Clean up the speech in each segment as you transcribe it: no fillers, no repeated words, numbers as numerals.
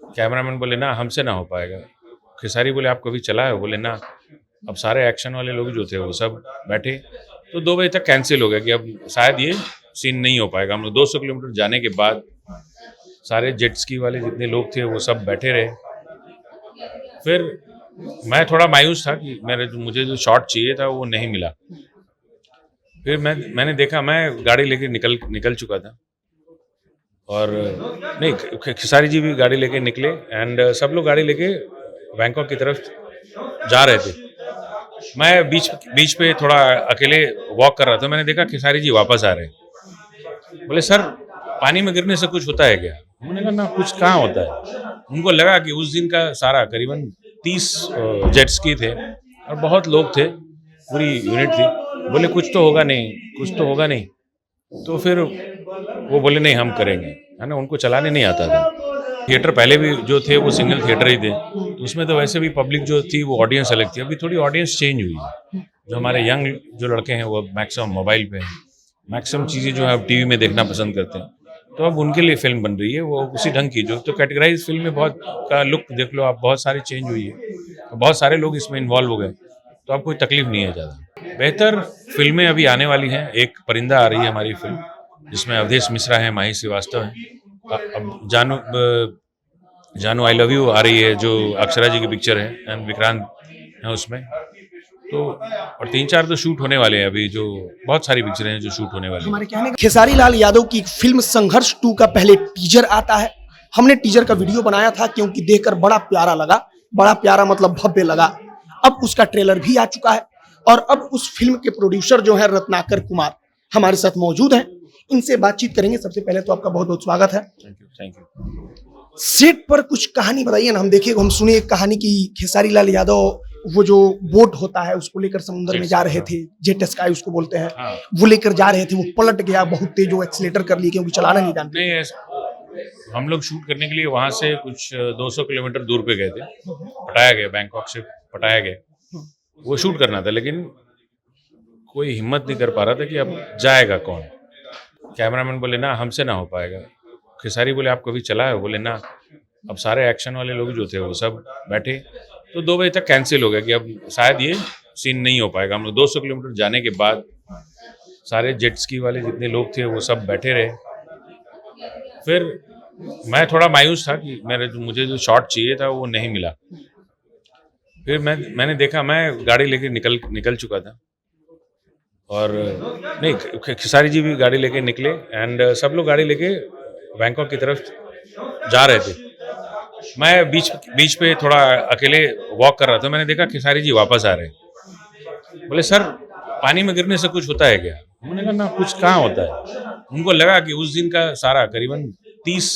Cameraman बोले ना हमसे ना हो पाएगा। खेसारी बोले आप कभी चला है? बोले ना। अब सारे एक्शन वाले लोग जो थे वो सब बैठे, तो 2 बजे तक कैंसिल हो गया कि अब शायद ये सीन नहीं हो पाएगा। हम लोग 200 किलोमीटर जाने के बाद सारे जेट स्की वाले जितने लोग थे वो सब बैठे रहे। फिर मैं थोड़ा मायूस था कि मुझे जो शॉट चाहिए था वो नहीं मिला। फिर मैंने देखा, मैं गाड़ी लेके निकल चुका था और नहीं, खेसारी जी भी गाड़ी लेके निकले एंड सब लोग गाड़ी लेके बैंकॉक की तरफ जा रहे थे। मैं बीच बीच पे थोड़ा अकेले वॉक कर रहा था, मैंने देखा खेसारी जी वापस आ रहे हैं। बोले सर पानी में गिरने से कुछ होता है क्या? मैंने कहा ना, कुछ कहाँ होता है। उनको लगा कि उस दिन का सारा करीबन 30 जेट स्की थे और बहुत लोग थे, पूरी यूनिट थी। बोले कुछ तो होगा नहीं, कुछ तो होगा नहीं। तो फिर वो बोले नहीं हम करेंगे, है ना, उनको चलाने नहीं आता था। थिएटर पहले भी जो थे वो सिंगल थिएटर ही थे, तो उसमें तो वैसे भी पब्लिक जो थी वो ऑडियंस अलग थी। अभी थोड़ी ऑडियंस चेंज हुई है। जो हमारे यंग जो लड़के हैं वो मैक्सिमम मोबाइल पे हैं, मैक्सिमम चीज़ें जो है अब टीवी में देखना पसंद करते हैं। तो अब उनके लिए फिल्म बन रही है वो उसी ढंग की, जो तो कैटेगराइज फिल्म में बहुत का लुक देख लो आप, बहुत सारी चेंज हुई है, तो बहुत सारे लोग इसमें इन्वॉल्व हो गए, तो अब कोई तकलीफ नहीं है ज़्यादा। बेहतर फिल्में अभी आने वाली हैं। एक परिंदा आ रही है हमारी फिल्म, जिसमें अवधेश मिश्रा है, माही श्रीवास्तव है। अब जानू आई लव यू आ रही है, जो अक्षरा जी की पिक्चर है, एंड विक्रांत है उसमें। तो और 3-4 तो शूट होने वाले हैं अभी, जो बहुत सारी पिक्चरें हैं जो शूट होने वाली हमारे कहने खेसारी लाल यादव की फिल्म संघर्ष 2 का पहले टीजर आता है। हमने टीजर का वीडियो बनाया था क्योंकि देखकर बड़ा प्यारा लगा, बड़ा प्यारा मतलब भव्य लगा। अब उसका ट्रेलर भी आ चुका है और अब उस फिल्म के प्रोड्यूसर जो है रत्नाकर कुमार हमारे साथ मौजूद हैं। इनसे बातचीत करेंगे। सबसे पहले तो आपका बहुत बहुत स्वागत है। Thank you. सेट पर कुछ कहानी बताइए ना, हम देखे हम सुने एक कहानी की खेसारी लाल यादव वो जो बोट होता है उसको लेकर समुद्र में जा रहे थे, जेट स्काई उसको बोलते हैं, हाँ। वो लेकर जा रहे थे, वो पलट गया, बहुत तेज वो एक्सीलेटर कर लिए क्योंकि चलाना नहीं जानते। नहीं, हम लोग शूट करने के लिए वहां से कुछ 200 किलोमीटर दूर पे गए थे, पटाया गया, बैंकॉक से पटाया गया, वो शूट करना था, लेकिन कोई हिम्मत नहीं कर पा रहा था कि अब जाएगा कौन। कैमरामैन बोले ना हमसे ना हो पाएगा। खेसारी बोले आप कभी चला है? बोले ना। अब सारे एक्शन वाले लोग जो थे वो सब बैठे, तो 2 बजे तक कैंसिल हो गया कि अब शायद ये सीन नहीं हो पाएगा। हम लोग 200 किलोमीटर जाने के बाद सारे जेट स्की वाले जितने लोग थे वो सब बैठे रहे। फिर मैं थोड़ा मायूस था कि मुझे जो शॉट चाहिए था वो नहीं मिला। फिर मैंने देखा, मैं गाड़ी लेके निकल चुका था और नहीं, खेसारी जी भी गाड़ी लेके निकले एंड सब लोग गाड़ी लेके बैंकॉक की तरफ जा रहे थे। मैं बीच पे थोड़ा अकेले वॉक कर रहा था, मैंने देखा खेसारी जी वापस आ रहे हैं। बोले सर पानी में गिरने से कुछ होता है क्या? मैंने कहा ना, कुछ कहाँ होता है। उनको लगा कि उस दिन का सारा करीबन 30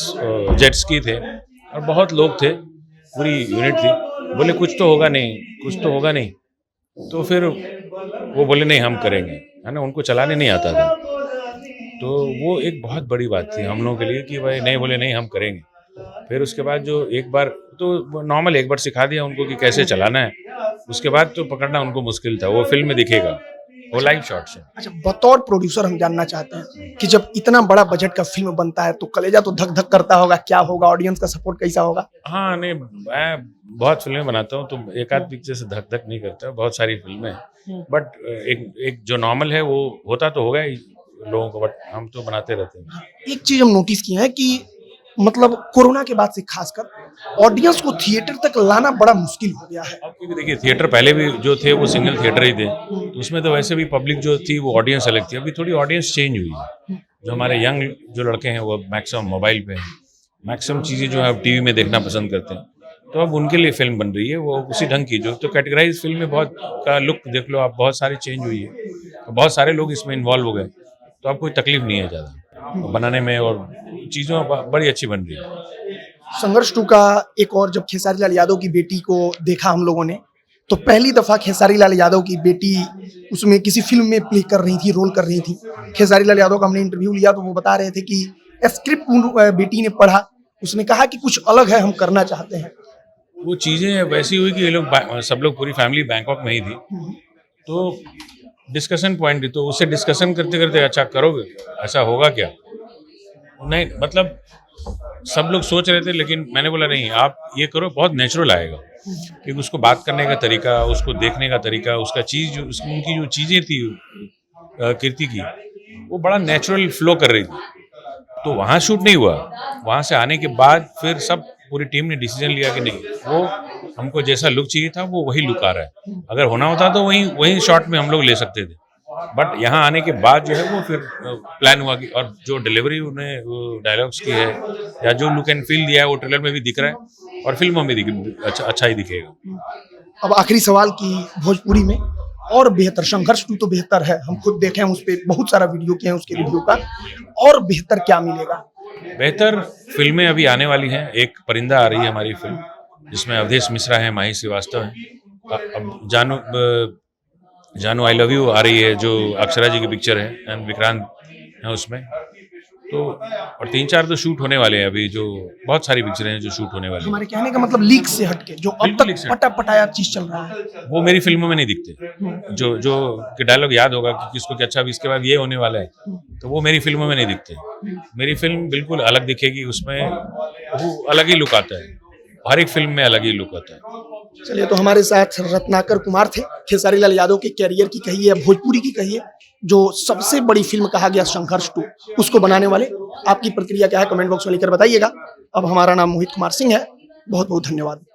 जेट स्की थे और बहुत लोग थे, पूरी यूनिट थी। बोले कुछ तो होगा नहीं, कुछ तो होगा नहीं। तो फिर वो बोले नहीं हम करेंगे, है ना, उनको चलाने नहीं आता था। तो वो एक बहुत बड़ी बात थी हम लोगों के लिए कि भाई नहीं, बोले नहीं हम करेंगे। फिर उसके बाद जो एक बार तो नॉर्मल एक बार सिखा दिया उनको कि कैसे चलाना है, उसके बाद तो पकड़ना उनको मुश्किल था। वो फिल्म में दिखेगा, वो लाइव शॉट्स है। अच्छा, बतौर प्रोड्यूसर हम जानना चाहते हैं कि जब इतना बड़ा बजट का फिल्म बनता है तो कलेजा तो धक धक करता होगा, क्या होगा, ऑडियंस का सपोर्ट कैसा होगा? हाँ नहीं, मैं बहुत फिल्में बनाता हूँ, तो एक आध पिक्चर से धक धक नहीं करता, बहुत सारी फिल्में हैं। बट एक जो नॉर्मल है वो होता तो होगा ही लोगों को, बट हम तो बनाते रहते हैं। एक चीज हम नोटिस किए हैं कि मतलब कोरोना के बाद से खासकर ऑडियंस को थिएटर तक लाना बड़ा मुश्किल हो गया है। अब क्योंकि देखिए थिएटर पहले भी जो थे वो सिंगल थिएटर ही थे, तो उसमें तो वैसे भी पब्लिक जो थी वो ऑडियंस अलग थी। अभी थोड़ी ऑडियंस चेंज हुई है। जो हमारे यंग जो लड़के हैं वो मैक्सिमम मोबाइल पे हैं, मैक्सिमम चीज़ें जो है अब टीवी में देखना पसंद करते हैं, तो अब उनके लिए फिल्म बन रही है वो उसी ढंग की, जो तो कैटेगराइज फिल्म में बहुत का लुक देख लो आप, बहुत सारी चेंज हुई है, तो बहुत सारे लोग इसमें इन्वॉल्व हो गए, तो अब कोई तकलीफ नहीं है ज़्यादा बनाने में और चीज़ों बड़ी अच्छी बन रही है। संघर्ष 2 का एक और जब खेसारी लाल यादव की बेटी को देखा हम लोगों ने, तो पहली दफा खेसारी लाल यादव की बेटी उसमें किसी फिल्म में प्ले कर रही थी, रोल कर रही थी। खेसारी लाल यादव का हमने इंटरव्यू लिया तो वो बता रहे थे कि स्क्रिप्ट बेटी ने पढ़ा, उसने कहा कि कुछ अलग है, हम करना चाहते हैं। वो चीज़ें वैसी हुई कि ये लोग सब लोग पूरी फैमिली बैंकॉक में ही थी, तो डिस्कशन पॉइंट थी, तो उससे डिस्कशन करते करते अच्छा करोगे, ऐसा होगा क्या, नहीं मतलब सब लोग सोच रहे थे, लेकिन मैंने बोला नहीं, आप ये करो, बहुत नेचुरल आएगा, क्योंकि उसको बात करने का तरीका, उसको देखने का तरीका, उसका चीज, उनकी जो चीजें थी कीर्ति की, वो बड़ा नेचुरल फ्लो कर रही थी। तो वहाँ शूट नहीं हुआ। वहाँ से आने के बाद फिर सब पूरी टीम ने डिसीजन लिया कि नहीं, वो हमको जैसा लुक चाहिए था वो वही लुक आ रहा है। अगर होना होता तो वही शॉट में हम लोग ले सकते थे, बट यहाँ आने के बाद जो है वो फिर प्लान हुआ कि, और जो डिलीवरी उन्हें डायलॉग्स की है या जो लुक एंड फील दिया है वो ट्रेलर में भी दिख रहा है और फिल्मों में अच्छा ही दिखेगा। अब आखिरी सवाल की भोजपुरी में और बेहतर संघर्ष 2 तो बेहतर है, हम खुद देखे हैं, उस पर बहुत सारा वीडियो किए हैं उसके रिव्यू का, और बेहतर क्या मिलेगा? बेहतर फिल्में अभी आने वाली हैं। एक परिंदा आ रही है हमारी फिल्म, जिसमें अवधेश मिश्रा है, माही श्रीवास्तव है, अब जानू आई लव यू आ रही है जो अक्षरा जी की पिक्चर है, एंड विक्रांत है उसमें। तो और 3-4 तो शूट होने वाले हैं अभी, जो बहुत सारी पिक्चरें हैं जो शूट होने वाली हैं। हमारे कहने का मतलब लीक से हटके जो अब बिल्कुल तक लीक से पटा पटाया चीज चल रहा है, वो मेरी फिल्मों में नहीं दिखते। जो के डायलॉग याद होगा कि किसको कि अच्छा अब इसके बाद ये होने वाला है, तो वो मेरी फिल्मों में नहीं दिखते। मेरी फिल्म बिल्कुल अलग दिखेगी, उसमें वो अलग ही लुक आता है, हर एक फिल्म में अलग ही लुक आता है। चलिए, तो हमारे साथ रत्नाकर कुमार थे, खेसारी लाल यादव के कैरियर की कहिए, भोजपुरी की कहिए, जो सबसे बड़ी फिल्म कहा गया संघर्ष 2, उसको बनाने वाले। आपकी प्रतिक्रिया क्या है कमेंट बॉक्स में लिखकर बताइएगा। अब हमारा नाम मोहित कुमार सिंह है, बहुत बहुत धन्यवाद।